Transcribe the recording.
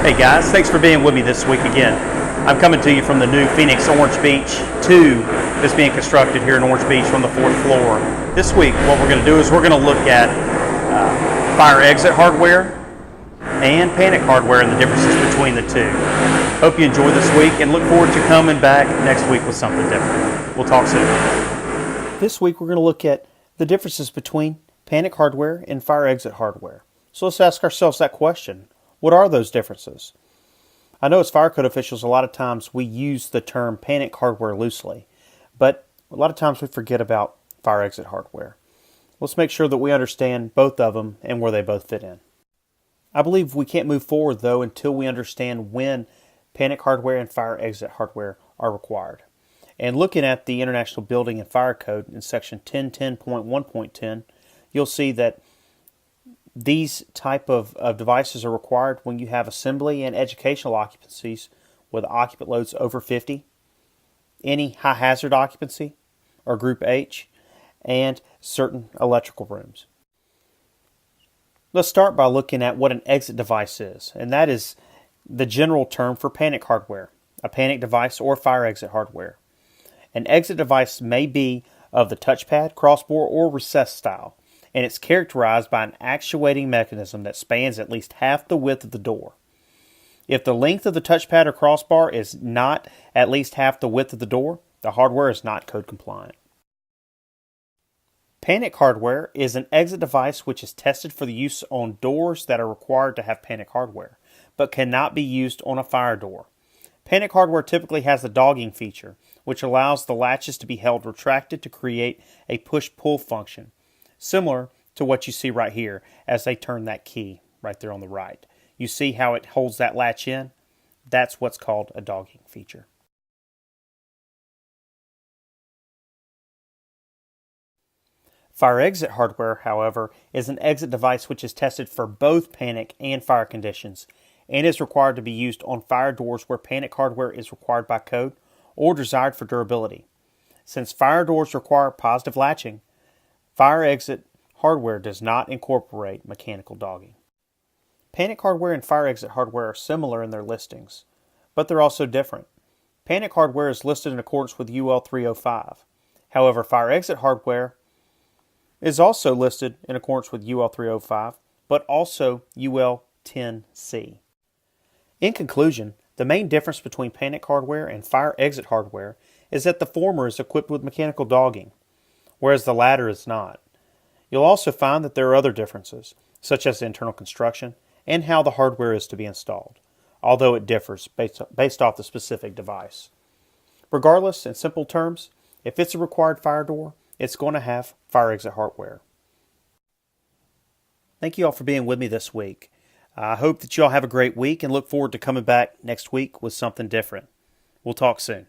Hey guys, thanks for being with me this week again. I'm coming to you from the new Phoenix Orange Beach 2 that's being constructed here in Orange Beach on the 4th floor. This week what we're going to do is we're going to look at fire exit hardware and panic hardware and the differences between the two. Hope you enjoy this week and look forward to coming back next week with something different. We'll talk soon. This week we're going to look at the differences between panic hardware and fire exit hardware. So let's ask ourselves that question. What are those differences? I know as fire code officials, a lot of times we use the term panic hardware loosely, but a lot of times we forget about fire exit hardware. Let's make sure that we understand both of them and where they both fit in. I believe we can't move forward though until we understand when panic hardware and fire exit hardware are required. And looking at the International Building and Fire Code in section 1010.1.10, you'll see that these type of devices are required when you have assembly and educational occupancies with occupant loads over 50, any high hazard occupancy or group H, and certain electrical rooms. Let's start by looking at what an exit device is, and that is the general term for panic hardware, a panic device or fire exit hardware. An exit device may be of the touchpad, crossbar, or recessed style, and it's characterized by an actuating mechanism that spans at least half the width of the door. If the length of the touchpad or crossbar is not at least half the width of the door, the hardware is not code compliant. Panic hardware is an exit device which is tested for the use on doors that are required to have panic hardware, but cannot be used on a fire door. Panic hardware typically has the dogging feature, which allows the latches to be held retracted to create a push-pull function, similar to what you see right here as they turn that key right there on the right. You see how it holds that latch in? That's what's called a dogging feature. Fire exit hardware, however, is an exit device which is tested for both panic and fire conditions and is required to be used on fire doors where panic hardware is required by code or desired for durability. Since fire doors require positive latching, fire exit hardware does not incorporate mechanical dogging. Panic hardware and fire exit hardware are similar in their listings, but they're also different. Panic hardware is listed in accordance with UL 305. However, fire exit hardware is also listed in accordance with UL 305, but also UL 10C. In conclusion, the main difference between panic hardware and fire exit hardware is that the former is equipped with mechanical dogging, whereas the latter is not. You'll also find that there are other differences, such as internal construction and how the hardware is to be installed, although it differs based off the specific device. Regardless, in simple terms, if it's a required fire door, it's going to have fire exit hardware. Thank you all for being with me this week. I hope that you all have a great week and look forward to coming back next week with something different. We'll talk soon.